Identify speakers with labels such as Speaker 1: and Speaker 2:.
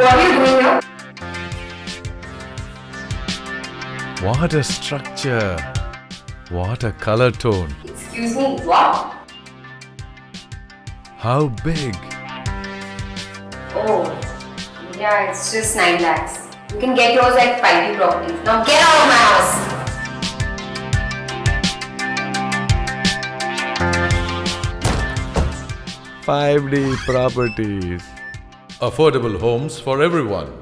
Speaker 1: What are you doing here?
Speaker 2: What a structure. What a color tone.
Speaker 1: Excuse me, what?
Speaker 2: How big?
Speaker 1: Oh, yeah, it's just 9 lakhs. You can get yours at 5D properties. Now get out of my house!
Speaker 2: 5D properties.
Speaker 3: Affordable homes for everyone.